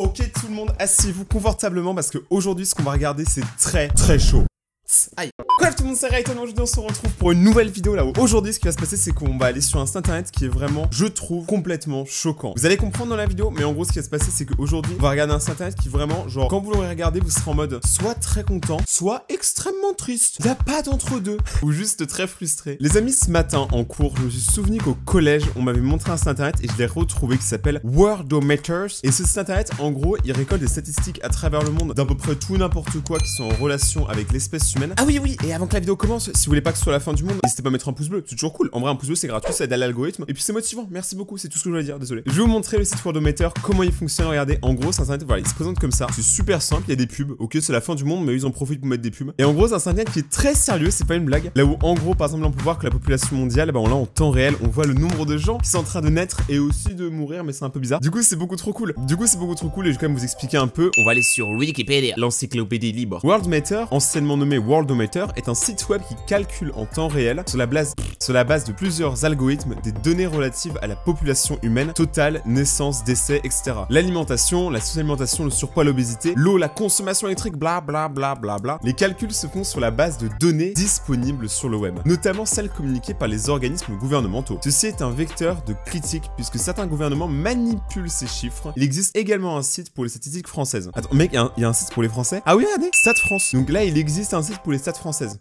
Ok tout le monde, asseyez-vous confortablement parce qu'aujourd'hui ce qu'on va regarder c'est très chaud. Aïe. Bref tout le monde, c'est Rayton. Aujourd'hui on se retrouve pour une nouvelle vidéo là où aujourd'hui ce qui va se passer c'est qu'on va aller sur un site internet qui est vraiment, je trouve, complètement choquant. Vous allez comprendre dans la vidéo, mais en gros ce qui va se passer c'est qu'aujourd'hui on va regarder un site internet qui vraiment, genre, quand vous l'aurez regardé vous serez en mode soit très content, soit extrêmement triste. Il n'y a pas d'entre deux. Ou juste très frustré. Les amis, ce matin en cours, je me suis souvenu qu'au collège on m'avait montré un site internet et je l'ai retrouvé qui s'appelle Worldometers. Et ce site internet en gros il récolte des statistiques à travers le monde d'à peu près tout n'importe quoi qui sont en relation avec l'espèce humaine. Ah oui, et avant que la vidéo commence, si vous voulez pas que ce soit la fin du monde, n'hésitez pas à mettre un pouce bleu, c'est toujours cool. En vrai un pouce bleu c'est gratuit, ça aide à l'algorithme et puis c'est motivant. Merci beaucoup, c'est tout ce que je voulais dire, désolé. Je vais vous montrer le site Worldometer, comment il fonctionne. Regardez, en gros c'est un site internet, voilà, il se présente comme ça. C'est super simple, il y a des pubs. Ok, c'est la fin du monde mais ils en profitent pour mettre des pubs. Et en gros c'est un site internet qui est très sérieux, c'est pas une blague. Là où en gros par exemple on peut voir que la population mondiale, bah on l'a en temps réel, on voit le nombre de gens qui sont en train de naître et aussi de mourir, mais c'est un peu bizarre. Du coup c'est beaucoup trop cool. Et je vais quand même vous expliquer un peu. On va aller sur Wikipédia, l'encyclopédie libre. Worldometer, anciennement nommé Worldometer, est un site web qui calcule en temps réel, sur la base de plusieurs algorithmes, des données relatives à la population humaine totale, naissance, décès, etc. L'alimentation, la sous-alimentation, le surpoids, l'obésité, l'eau, la consommation électrique, bla. Les calculs se font sur la base de données disponibles sur le web, notamment celles communiquées par les organismes gouvernementaux. Ceci est un vecteur de critique puisque certains gouvernements manipulent ces chiffres. Il existe également un site pour les statistiques françaises. Attends, mec, il y a un site pour les Français? Ah oui, regardez, Stat France. Donc là, il existe un site pour les stats françaises.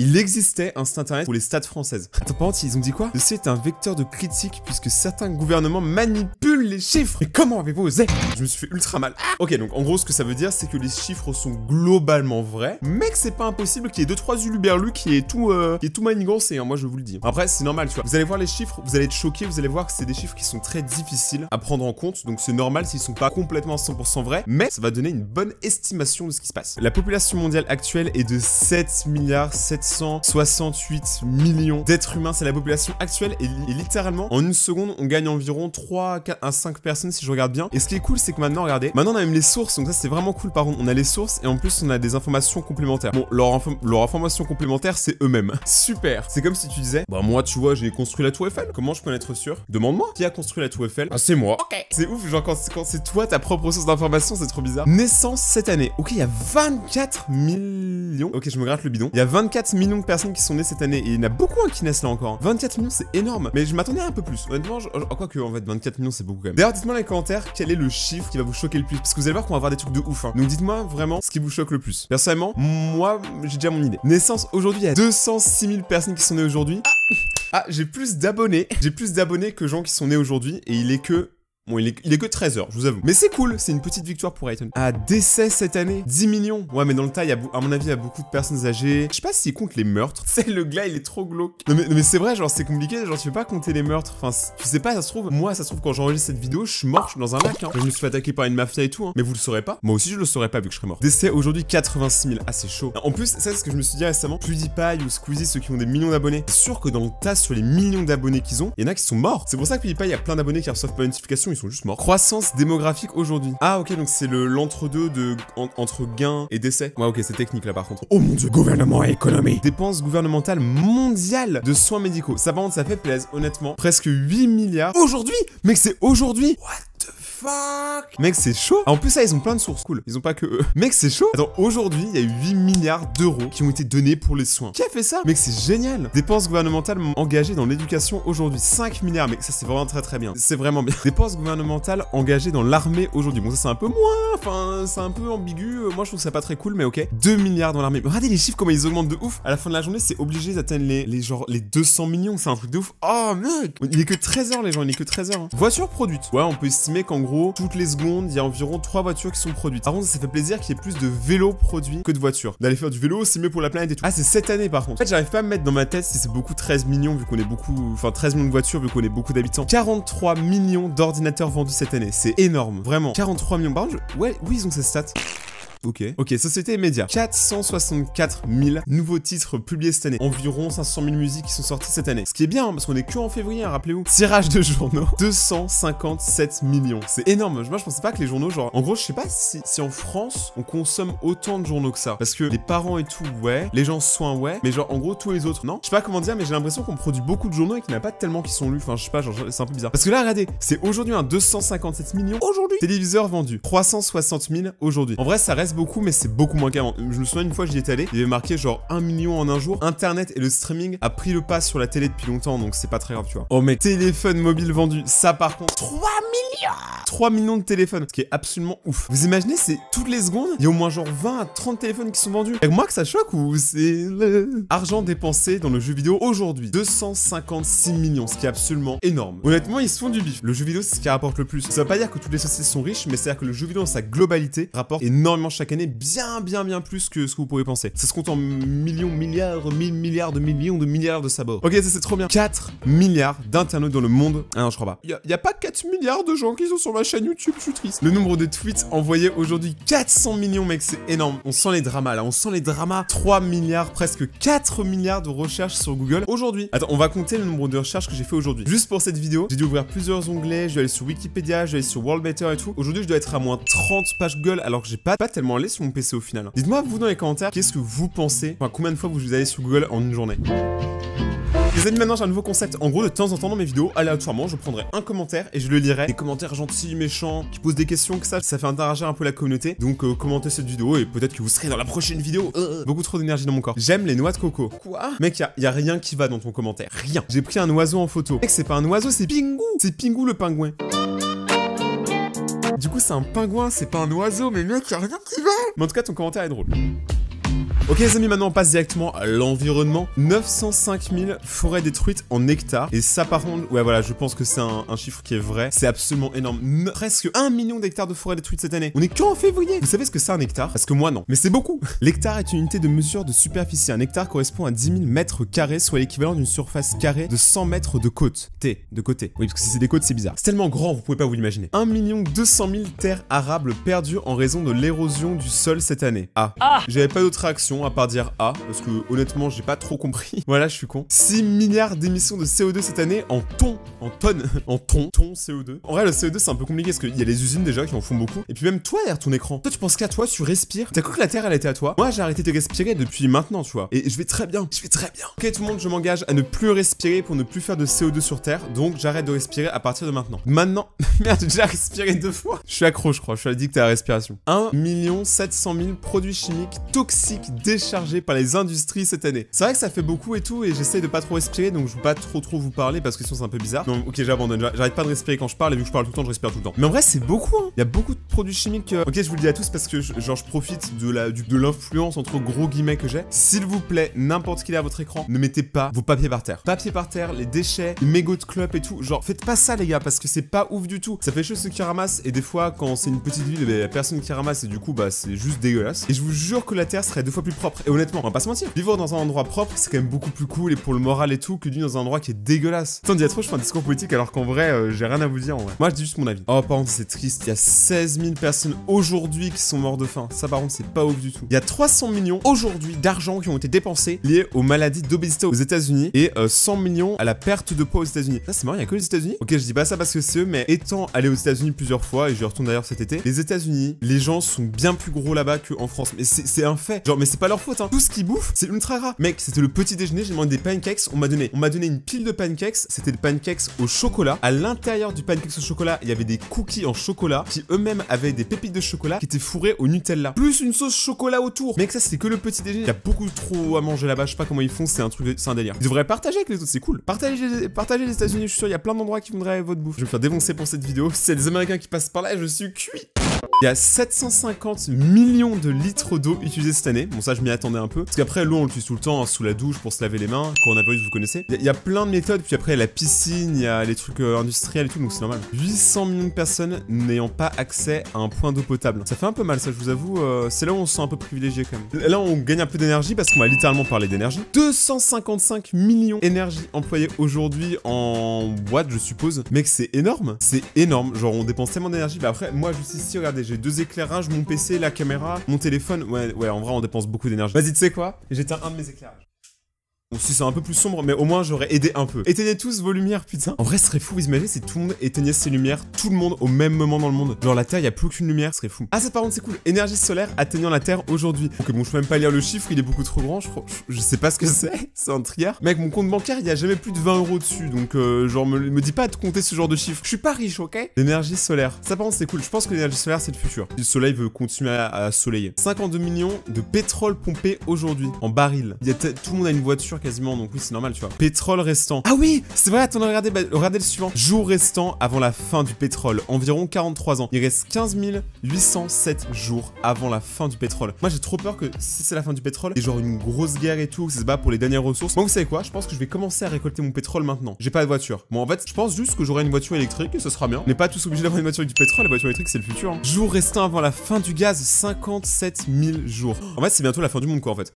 Il existait un site internet pour les stats françaises. Attends, par contre, ils ont dit quoi? Ceci est un vecteur de critique puisque certains gouvernements manipulent les chiffres. Mais comment avez-vous osé? Je me suis fait ultra mal. Ok, donc en gros, ce que ça veut dire, c'est que les chiffres sont globalement vrais, mais que c'est pas impossible qu'il y ait 2-3 uluberlus qui est tout manigancé, hein, moi je vous le dis. Après, c'est normal, tu vois. Vous allez voir les chiffres, vous allez être choqués, vous allez voir que c'est des chiffres qui sont très difficiles à prendre en compte, donc c'est normal s'ils sont pas complètement 100% vrais, mais ça va donner une bonne estimation de ce qui se passe. La population mondiale actuelle est de 7,768 milliards d'êtres humains, c'est la population actuelle et littéralement en une seconde on gagne environ 3 à 5 personnes si je regarde bien. Et ce qui est cool c'est que maintenant regardez, maintenant on a même les sources, donc ça c'est vraiment cool. Par contre on a les sources et en plus on a des informations complémentaires. Bon, leur information complémentaire c'est eux-mêmes. Super. C'est comme si tu disais, bah moi tu vois j'ai construit la tour Eiffel, comment je peux en être sûr? Demande-moi qui a construit la tour Eiffel. Ah c'est moi. Ok. C'est ouf, genre quand c'est toi ta propre source d'information, c'est trop bizarre. Naissance cette année. Ok, il y a 24 millions. Ok, je me gratte le bidon. Il y a 24 millions de personnes qui sont nées cette année et il y en a beaucoup qui naissent là encore. 24 millions c'est énorme, mais je m'attendais à un peu plus. Honnêtement, quoi que en fait 24 millions c'est beaucoup quand même. D'ailleurs dites-moi dans les commentaires quel est le chiffre qui va vous choquer le plus, parce que vous allez voir qu'on va avoir des trucs de ouf hein. Donc dites-moi vraiment ce qui vous choque le plus. Personnellement, moi j'ai déjà mon idée. Naissance aujourd'hui, il y a 206 000 personnes qui sont nées aujourd'hui. Ah, j'ai plus d'abonnés. J'ai plus d'abonnés que gens qui sont nés aujourd'hui et il est que... Bon, il est que 13h, je vous avoue. Mais c'est cool, c'est une petite victoire pour Rayton. Ah, décès cette année, 10 millions. Ouais, mais dans le tas, à mon avis, il y a beaucoup de personnes âgées. Je sais pas s'ils comptent les meurtres. C'est le gars, il est trop glauque. Non, mais c'est vrai, genre, c'est compliqué. Genre, tu peux pas compter les meurtres. Enfin, tu sais pas, ça se trouve. Moi, ça se trouve, quand j'enregistre cette vidéo, je suis mort, je suis dans un lac. Hein. Je me suis fait attaquer par une mafia et tout. Hein. Mais vous le saurez pas. Moi aussi, je le saurais pas vu que je serais mort. Décès aujourd'hui, 86 000. Ah, c'est chaud. En plus, ça, c'est ce que je me suis dit récemment. PewDiePie ou Squeezie, ceux qui ont des millions d'abonnés. C'est sûr que dans le tas, sur les millions d'abonnés qu'ils ont, il y en a qui sont morts. C'est pour ça que PewDiePie, il y a plein d'abonnés qui reçoivent pas de notification, ils sont juste morts. Croissance démographique aujourd'hui. Ah ok, donc c'est l'entre-deux entre gain et décès. Ouais ok, c'est technique là par contre. Oh mon dieu, gouvernement et économie. Dépenses gouvernementales mondiales de soins médicaux. Ça par contre ça fait plaisir, honnêtement. Presque 8 milliards. Aujourd'hui? Mec c'est aujourd'hui? What the fuck? Mec c'est chaud. Ah, en plus ça ils ont plein de sources, cool. Ils ont pas que eux. Mec c'est chaud. Attends, aujourd'hui il y a eu 8 milliards d'euros qui ont été donnés pour les soins. Qui a fait ça? Mec c'est génial. Dépenses gouvernementales engagées dans l'éducation aujourd'hui, 5 milliards. Mec ça c'est vraiment très bien. C'est vraiment bien. Dépenses gouvernementales engagées dans l'armée aujourd'hui. Bon ça c'est un peu moins, enfin c'est un peu ambigu. Moi je trouve ça pas très cool mais ok. 2 milliards dans l'armée. Regardez les chiffres comment ils augmentent de ouf. À la fin de la journée c'est obligé d'atteindre les 200 millions. C'est un truc de ouf. Oh mec. Il est que 13h les gens, il est que 13h. Hein. Voitures produites. Ouais on peut estimer qu'en gros toutes les secondes il y a environ 3 voitures qui sont produites. Par contre ça fait plaisir qu'il y ait plus de vélos produits que de voitures. D'aller faire du vélo c'est mieux pour la planète et tout. Ah c'est cette année par contre. En fait j'arrive pas à me mettre dans ma tête si c'est beaucoup 13 millions vu qu'on est beaucoup... Enfin 13 millions de voitures vu qu'on est beaucoup d'habitants. 43 millions d'ordinateurs vendus cette année. C'est énorme. Vraiment. 43 millions. Par contre, ouais, oui ils ont ces stats. Ok, société et médias. 464 000 nouveaux titres publiés cette année. Environ 500 000 musiques qui sont sorties cette année. Ce qui est bien, hein, parce qu'on est que en février, hein, rappelez-vous. Tirage de journaux, 257 millions. C'est énorme. Moi, je pensais pas que les journaux, genre... En gros, je sais pas si en France, on consomme autant de journaux que ça. Parce que les parents et tout, ouais. Les gens soins, ouais. Mais genre, en gros, tous les autres, non. Je sais pas comment dire, mais j'ai l'impression qu'on produit beaucoup de journaux et qu'il n'y en a pas tellement qui sont lus. Enfin, je sais pas, genre, c'est un peu bizarre. Parce que là, regardez, c'est aujourd'hui un 257 millions. Aujourd'hui. Téléviseurs vendus. 360 000 aujourd'hui. En vrai, ça reste beaucoup, mais c'est beaucoup moins qu'avant. Je me souviens une fois, j'y étais allé. Il y avait marqué genre 1 million en un jour. Internet et le streaming a pris le pas sur la télé depuis longtemps, donc c'est pas très grave, tu vois. Oh, mais téléphone mobile vendu. Ça, par contre, 3 millions. 3 millions de téléphones. Ce qui est absolument ouf. Vous imaginez, c'est toutes les secondes, il y a au moins genre 20 à 30 téléphones qui sont vendus. Avec moi que ça choque ou c'est... Argent dépensé dans le jeu vidéo aujourd'hui. 256 millions, ce qui est absolument énorme. Honnêtement, ils se font du bif. Le jeu vidéo, c'est ce qui rapporte le plus. Ça veut pas dire que toutes les sociétés sont riches, mais c'est-à-dire que le jeu vidéo dans sa globalité rapporte énormément chaque année, bien plus que ce que vous pourriez penser. Ça se compte en millions, milliards, milliards de sabords. Ok, ça c'est trop bien. 4 milliards d'internautes dans le monde. Ah non, je crois pas. Y a pas 4 milliards de gens qui sont sur ma chaîne YouTube, je suis triste. Le nombre de tweets envoyés aujourd'hui, 400 millions, mec, c'est énorme. On sent les dramas là, on sent les dramas. 3 milliards, presque 4 milliards de recherches sur Google aujourd'hui. Attends, on va compter le nombre de recherches que j'ai fait aujourd'hui. Juste pour cette vidéo, j'ai dû ouvrir plusieurs onglets, je vais aller sur Wikipédia, je vais aller sur World Better et tout. Aujourd'hui, je dois être à moins 30 pages Google alors que j'ai pas tellement allé sur mon PC au final. Dites-moi, vous, dans les commentaires, qu'est-ce que vous pensez, enfin, combien de fois vous allez sur Google en une journée? Les amis, maintenant j'ai un nouveau concept. En gros, de temps en temps dans mes vidéos, aléatoirement, je prendrai un commentaire et je le lirai. Des commentaires gentils, méchants, qui posent des questions, que ça fait interagir un peu la communauté. Donc commentez cette vidéo et peut-être que vous serez dans la prochaine vidéo. Beaucoup trop d'énergie dans mon corps. J'aime les noix de coco. Quoi? Mec, y a rien qui va dans ton commentaire. Rien. J'ai pris un oiseau en photo. Mec, c'est pas un oiseau, c'est Pingu. C'est Pingu le pingouin. Du coup, c'est un pingouin, c'est pas un oiseau, mais mec, y'a rien qui va. Mais en tout cas, ton commentaire est drôle. Ok les amis, maintenant on passe directement à l'environnement. 905 000 forêts détruites en hectares. Et ça par contre, ouais voilà, je pense que c'est un chiffre qui est vrai. C'est absolument énorme. Presque 1 million d'hectares de forêts détruites cette année. On est qu'en février. Vous savez ce que c'est un hectare? Parce que moi non. Mais c'est beaucoup. L'hectare est une unité de mesure de superficie. Un hectare correspond à 10 000 mètres carrés, soit l'équivalent d'une surface carrée de 100 mètres de côte. De côté. Oui, parce que si c'est des côtes, c'est bizarre. C'est tellement grand, vous pouvez pas vous l'imaginer. 1 200 000 terres arables perdues en raison de l'érosion du sol cette année. J'avais pas d'autre réaction à part dire parce que honnêtement j'ai pas trop compris. Voilà, je suis con. 6 milliards d'émissions de CO2 cette année en tonnes, en tonnes CO2. En vrai le CO2 c'est un peu compliqué parce qu'il y a les usines déjà qui en font beaucoup. Et puis même toi derrière ton écran, toi tu penses qu'à toi, tu respires. T'as cru que la Terre elle était à toi? Moi j'ai arrêté de respirer depuis maintenant, tu vois. Et je vais très bien, Ok tout le monde, je m'engage à ne plus respirer pour ne plus faire de CO2 sur Terre. Donc j'arrête de respirer à partir de maintenant. Merde, j'ai déjà respiré 2 fois. Je suis accro, je crois, je suis addict à la respiration. 1 700 000 produits chimiques toxiques déchargés par les industries cette année. C'est vrai que ça fait beaucoup et tout, et j'essaye de pas trop respirer, donc je veux pas trop vous parler parce que sinon c'est un peu bizarre. Non, ok, j'abandonne, j'arrête pas de respirer quand je parle, et vu que je parle tout le temps, je respire tout le temps. Mais en vrai, c'est beaucoup, hein. Il y a beaucoup de produits chimiques. Ok, je vous le dis à tous parce que je profite de l'influence entre gros guillemets que j'ai. S'il vous plaît, n'importe qui est à votre écran, ne mettez pas vos papiers par terre. Papier par terre, les déchets, les mégots de clopes et tout. Genre, faites pas ça, les gars, parce que c'est pas ouf du tout. Ça fait chaud ceux qui ramassent, et des fois, quand c'est une petite ville, il y a personne qui ramasse, et du coup, bah, c'est juste dégueulasse. Et je vous jure que la terre serait 2 fois plus propre. Et honnêtement, on va pas se mentir. Vivre dans un endroit propre, c'est quand même beaucoup plus cool et pour le moral et tout que vivre dans un endroit qui est dégueulasse. Attends, trop, je fais un discours politique alors qu'en vrai, j'ai rien à vous dire en vrai. Moi, je dis juste mon avis. Oh, par contre, c'est triste. Il y a 16 000 personnes aujourd'hui qui sont mortes de faim. Ça, par contre, c'est pas ouf du tout. Il y a 300 millions aujourd'hui d'argent qui ont été dépensés liés aux maladies d'obésité aux États-Unis et 100 millions à la perte de poids aux États-Unis. Ça, c'est marrant, il y a que les États-Unis. Ok, je dis pas ça parce que c'est eux, mais étant allé aux États-Unis plusieurs fois et je retourne d'ailleurs cet été, les États-Unis, les gens sont bien plus gros là-bas qu'en France. Mais c'est un fait. Genre, mais c'est pas leur faute, hein. Tout ce qu'ils bouffent, c'est ultra gras. Mec, c'était le petit déjeuner, j'ai demandé des pancakes, on m'a donné une pile de pancakes, c'était des pancakes au chocolat. À l'intérieur du pancakes au chocolat, il y avait des cookies en chocolat qui eux-mêmes avaient des pépites de chocolat qui étaient fourrées au Nutella. Plus une sauce chocolat autour. Mec, ça c'était que le petit déjeuner. Il y a beaucoup trop à manger là-bas, je sais pas comment ils font, c'est un délire. Ils devraient partager avec les autres, c'est cool. Partagez les États-Unis, je suis sûr, il y a plein d'endroits qui voudraient votre bouffe. Je vais me faire défoncer pour cette vidéo. Si c'est des Américains qui passent par là, je suis cuit. Il y a 750 millions de litres d'eau utilisés cette année. Bon, ça, je m'y attendais un peu. Parce qu'après, l'eau, on l'utilise tout le temps, hein, sous la douche pour se laver les mains. Coronavirus, vous connaissez. Il y a plein de méthodes. Puis après, la piscine, il y a les trucs industriels et tout, donc c'est normal. 800 millions de personnes n'ayant pas accès à un point d'eau potable. Ça fait un peu mal, ça, je vous avoue. C'est là où on se sent un peu privilégié quand même. Là, on gagne un peu d'énergie parce qu'on va littéralement parler d'énergie. 255 millions d'énergie employée aujourd'hui en boîte, je suppose. Mec, c'est énorme. C'est énorme. Genre, on dépense tellement d'énergie. Bah après, moi, juste ici, regardez, j'ai 2 éclairages, mon PC, la caméra, mon téléphone. Ouais, en vrai, on dépense beaucoup d'énergie. Vas-y, tu sais quoi? J'éteins un de mes éclairages. Bon, si c'est un peu plus sombre, mais au moins j'aurais aidé un peu. Éteignez tous vos lumières, putain. En vrai, ce serait fou, vous imaginez si tout le monde éteignait ses lumières, tout le monde au même moment dans le monde. Genre la Terre, y a plus aucune lumière, ce serait fou. Ah, ça par contre, c'est cool. Énergie solaire atteignant la Terre aujourd'hui. Ok, bon, je peux même pas lire le chiffre, il est beaucoup trop grand. Je sais pas ce que c'est. C'est un triard. Mec, mon compte bancaire, il y a jamais plus de 20 € dessus. Donc, genre, me dis pas de compter ce genre de chiffres. Je suis pas riche, ok? L'énergie solaire. Ça par contre, c'est cool. Je pense que l'énergie solaire, c'est le futur. Si le soleil veut continuer à soleiller. 52 millions de pétrole pompé aujourd'hui en baril. Tout le monde a une voiture quasiment, donc oui, c'est normal, tu vois. Pétrole restant. Ah oui, c'est vrai, attends, regardez le suivant. Jour restant avant la fin du pétrole. Environ 43 ans. Il reste 15 807 jours avant la fin du pétrole. Moi, j'ai trop peur que si c'est la fin du pétrole, et genre une grosse guerre et tout, que ça se bat pour les dernières ressources. Moi, vous savez quoi? Je pense que je vais commencer à récolter mon pétrole maintenant. J'ai pas de voiture. Bon, en fait, je pense juste que j'aurai une voiture électrique et ce sera bien. On n'est pas tous obligés d'avoir une voiture avec du pétrole. La voiture électrique, c'est le futur. Hein. Jour restant avant la fin du gaz, 57 000 jours. En fait, c'est bientôt la fin du monde, quoi, en fait.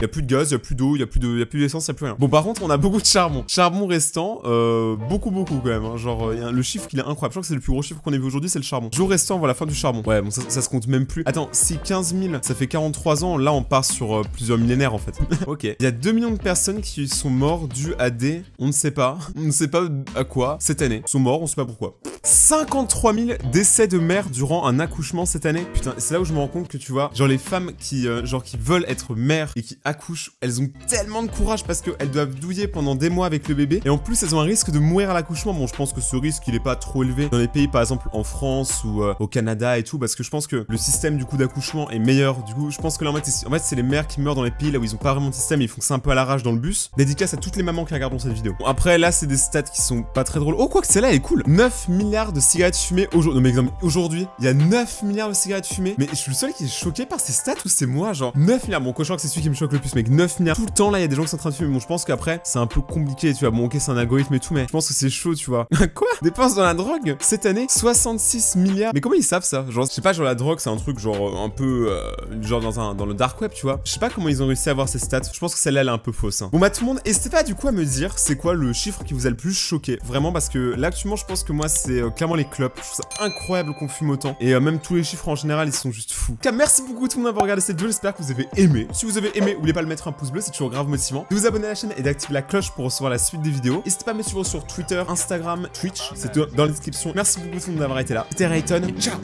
Y a plus de gaz, y a plus d'eau, y a plus d'essence, y a plus rien. Bon, par contre, on a beaucoup de charbon. Charbon restant, beaucoup quand même. Hein. Genre, le chiffre qu'il est incroyable. Je crois que c'est le plus gros chiffre qu'on ait vu aujourd'hui, c'est le charbon. Jour restant avant la fin du charbon. Ouais, bon, ça se compte même plus. Attends, si 15 000, ça fait 43 ans, là, on part sur plusieurs millénaires, en fait. Ok. Il y a 2 millions de personnes qui sont mortes dues à des... On ne sait pas. On ne sait pas à quoi. Cette année. Ils sont morts, on sait pas pourquoi. 53 000 décès de mères durant un accouchement cette année. Putain, c'est là où je me rends compte que, tu vois, genre les femmes qui veulent être mères et qui accouchent, elles ont tellement de courage parce qu'elles doivent douiller pendant des mois avec le bébé. Et en plus, elles ont un risque de mourir à l'accouchement. Bon, je pense que ce risque, il est pas trop élevé dans les pays, par exemple, en France ou au Canada et tout, parce que je pense que le système, du coup, d'accouchement est meilleur. Du coup, je pense que là, en fait, c'est les mères qui meurent dans les pays là où ils ont pas vraiment de système et ils font ça un peu à l'arrache dans le bus. Dédicace à toutes les mamans qui regardent cette vidéo. Bon, après, là, c'est des stats qui sont pas très drôles. Oh, quoi que celle-là, elle est cool. 9 milliards de cigarettes fumées aujourd'hui. Non, mais exemple, aujourd'hui, il y a 9 milliards de cigarettes fumées. Mais je suis le seul qui est choqué par ces stats ou c'est moi, genre 9 milliards. Bon, cochon, que c'est celui qui me choque le plus, mec. 9 milliards. Tout le temps, là, il y a des gens qui sont en train de fumer. Bon, je pense qu'après, c'est un peu compliqué, tu vois. Bon, ok, c'est un algorithme et tout, mais je pense que c'est chaud, tu vois. Quoi? Dépenses dans la drogue cette année 66 milliards. Mais comment ils savent ça? Genre, je sais pas, genre la drogue, c'est un truc genre un peu genre dans le dark web, tu vois. Je sais pas comment ils ont réussi à avoir ces stats. Je pense que celle-là, elle est un peu fausse. Hein. Bon, bah, tout le monde, n'hésitez pas du coup à me dire c'est quoi le chiffre qui vous a le plus choqué. Vraiment, parce que là, actuellement, je pense que moi, c'est clairement les clopes. Je trouve ça incroyable qu'on fume autant. Et même tous les chiffres en général, ils sont juste fous. En tout cas, merci beaucoup tout le monde d'avoir regardé cette vidéo. J'espère que vous avez aimé. Si vous avez aimé, n'oubliez pas de mettre un pouce bleu, c'est toujours grave motivant. De vous abonner à la chaîne et d'activer la cloche pour recevoir la suite des vidéos. N'hésitez pas à me suivre sur Twitter, Instagram, Twitch. C'est dans la description. Merci beaucoup tout le monde d'avoir été là. C'était Rayton. Ciao.